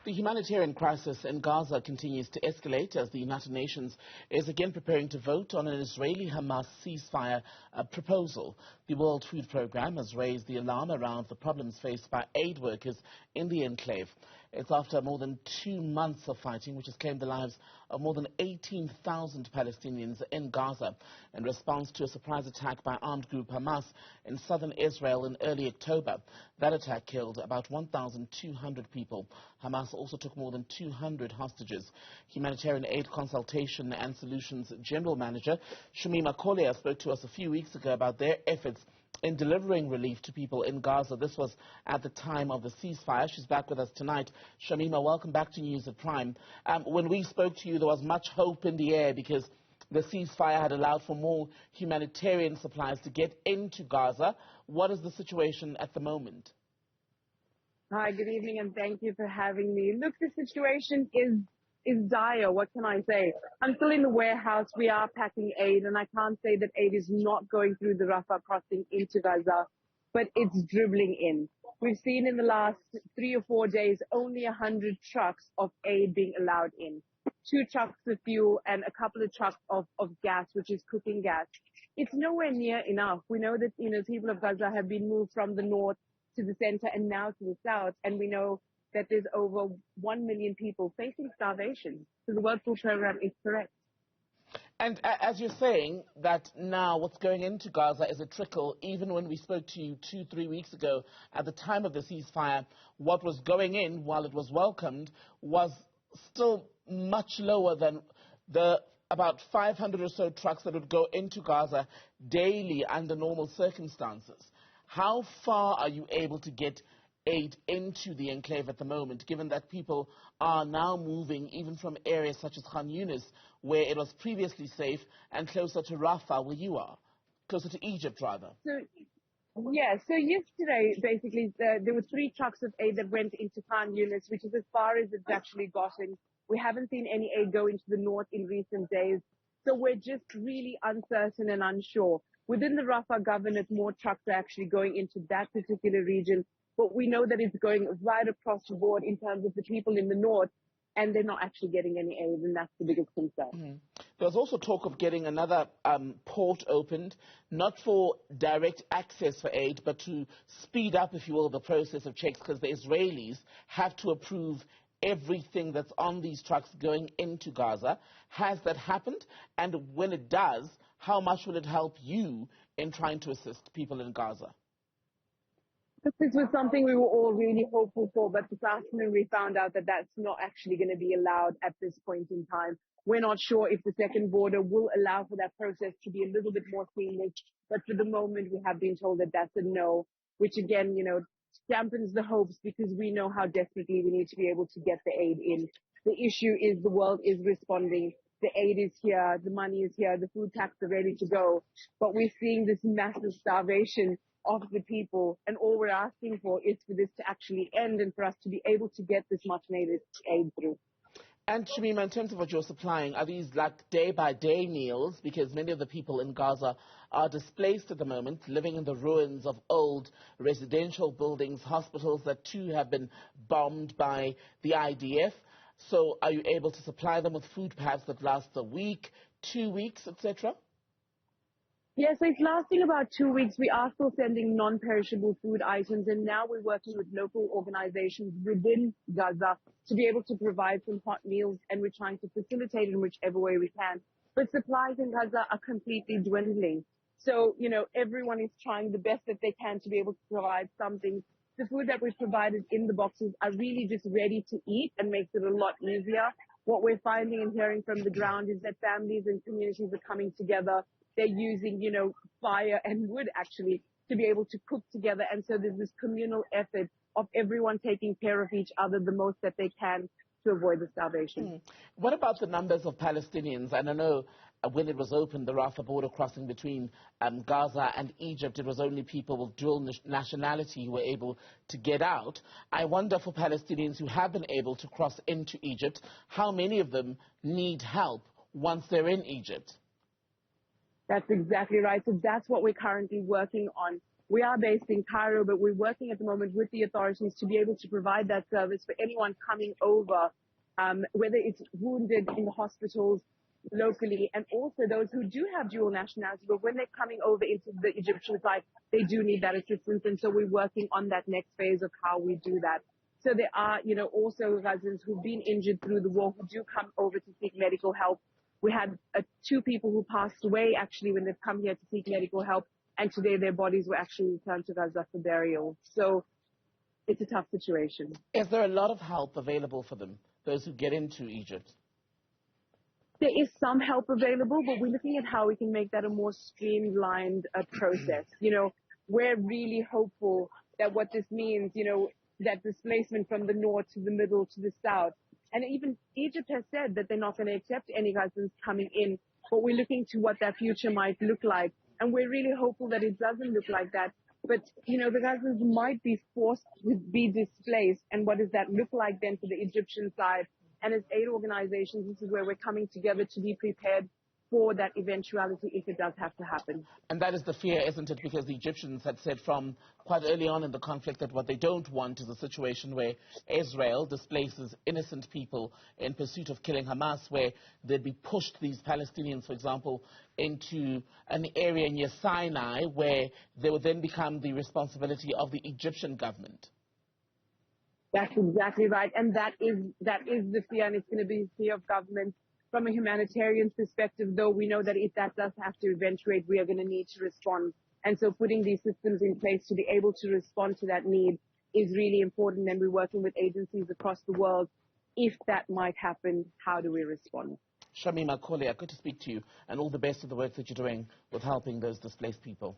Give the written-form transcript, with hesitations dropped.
The humanitarian crisis in Gaza continues to escalate as the United Nations is again preparing to vote on an Israeli-Hamas ceasefire proposal. The World Food Programme has raised the alarm around the problems faced by aid workers in the enclave. It's after more than 2 months of fighting, which has claimed the lives of more than 18,000 Palestinians in Gaza in response to a surprise attack by armed group Hamas in southern Israel in early October. That attack killed about 1,200 people. Hamas also took more than 200 hostages. Humanitarian Aid Consultation and Solutions General Manager Shameema Kolia spoke to us a few weeks ago about their efforts in delivering relief to people in Gaza. This was at the time of the ceasefire. She's back with us tonight. Shameema, welcome back to News at Prime. When we spoke to you, there was much hope in the air because the ceasefire had allowed for more humanitarian supplies to get into Gaza. What is the situation at the moment? Hi, good evening, and thank you for having me. Look, the situation is dire. What can I say? I'm still in the warehouse. We are packing aid, and I can't say that aid is not going through the Rafah crossing into Gaza, but it's dribbling in. We've seen in the last 3 or 4 days only 100 trucks of aid being allowed in. 2 trucks of fuel and a couple of trucks of gas, which is cooking gas. It's nowhere near enough. We know that, people of Gaza have been moved from the north to the center and now to the south, and we know that there's over 1 million people facing starvation. So the World Food Programme is correct. And as you're saying that now what's going into Gaza is a trickle, even when we spoke to you 2-3 weeks ago at the time of the ceasefire, what was going in, while it was welcomed, was still much lower than the about 500 or so trucks that would go into Gaza daily under normal circumstances. How far are you able to get aid into the enclave at the moment, given that people are now moving even from areas such as Khan Yunis, where it was previously safe, and closer to Rafah, where you are, closer to Egypt, rather? So yesterday, basically, there were 3 trucks of aid that went into Khan Yunis, which is as far as it's actually gotten. We haven't seen any aid go into the north in recent days, so we're just really uncertain and unsure. Within the Rafah governance, more trucks are actually going into that particular region, but we know that it's going right across the board in terms of the people in the north, and they're not actually getting any aid, and that's the biggest concern. Mm-hmm. There's also talk of getting another port opened, not for direct access for aid, but to speed up, if you will, the process of checks, because the Israelis have to approve everything that's on these trucks going into Gaza. Has that happened? And when it does, how much will it help you in trying to assist people in Gaza? This was something we were all really hopeful for, but this afternoon we found out that that's not actually going to be allowed at this point in time. We're not sure if the second border will allow for that process to be a little bit more seamless, but for the moment we have been told that that's a no, which again, dampens the hopes because we know how desperately we need to be able to get the aid in. The issue is the world is responding. The aid is here, the money is here, the food packs are ready to go, but we're seeing this massive starvation of the people, and all we're asking for is for this to actually end and for us to be able to get this much needed aid through. And Shameema, in terms of what you're supplying, are these like day-by-day meals? Because many of the people in Gaza are displaced at the moment, living in the ruins of old residential buildings, hospitals that too have been bombed by the IDF. So are you able to supply them with food pads that last a week, 2 weeks, etc.? Yes, it's lasting about 2 weeks. We are still sending non-perishable food items, and now we're working with local organizations within Gaza to be able to provide some hot meals, and we're trying to facilitate in whichever way we can. But supplies in Gaza are completely dwindling. So, everyone is trying the best that they can to be able to provide something. The food that we've provided in the boxes are really just ready to eat and makes it a lot easier. What we're finding and hearing from the ground is that families and communities are coming together. They're using, fire and wood actually to be able to cook together. And so there's this communal effort of everyone taking care of each other the most that they can to avoid the starvation. What about the numbers of Palestinians? And I know when it was opened, the Rafah border crossing between Gaza and Egypt, it was only people with dual nationality who were able to get out. I wonder for Palestinians who have been able to cross into Egypt, how many of them need help once they're in Egypt? That's exactly right. So that's what we're currently working on. We are based in Cairo, but we're working at the moment with the authorities to be able to provide that service for anyone coming over, whether it's wounded in the hospitals locally, and also those who do have dual nationality, but when they're coming over into the Egyptian side, they do need that assistance. And so we're working on that next phase of how we do that. So there are, also Gazans who've been injured through the war who do come over to seek medical help. We had 2 people who passed away actually when they've come here to seek medical help. And today their bodies were actually returned to Gaza for burial. So it's a tough situation. Is there a lot of help available for them, those who get into Egypt? There is some help available, but we're looking at how we can make that a more streamlined process. We're really hopeful that what this means, that displacement from the north to the middle to the south. And even Egypt has said that they're not going to accept any Gazans coming in, but we're looking to what that future might look like. And we're really hopeful that it doesn't look like that. But, the Gazans might be forced to be displaced. And what does that look like then for the Egyptian side? And as aid organizations, this is where we're coming together to be prepared for that eventuality if it does have to happen. And that is the fear, isn't it? Because the Egyptians had said from quite early on in the conflict that what they don't want is a situation where Israel displaces innocent people in pursuit of killing Hamas, where they'd be pushed, these Palestinians, for example, into an area near Sinai where they would then become the responsibility of the Egyptian government. That's exactly right. And that is the fear, and it's going to be the fear of government. From a humanitarian perspective, though, we know that if that does have to eventuate, we are going to need to respond. And so putting these systems in place to be able to respond to that need is really important. And we're working with agencies across the world. If that might happen, how do we respond? Shameema, Kolia, good to speak to you, and all the best of the work that you're doing with helping those displaced people.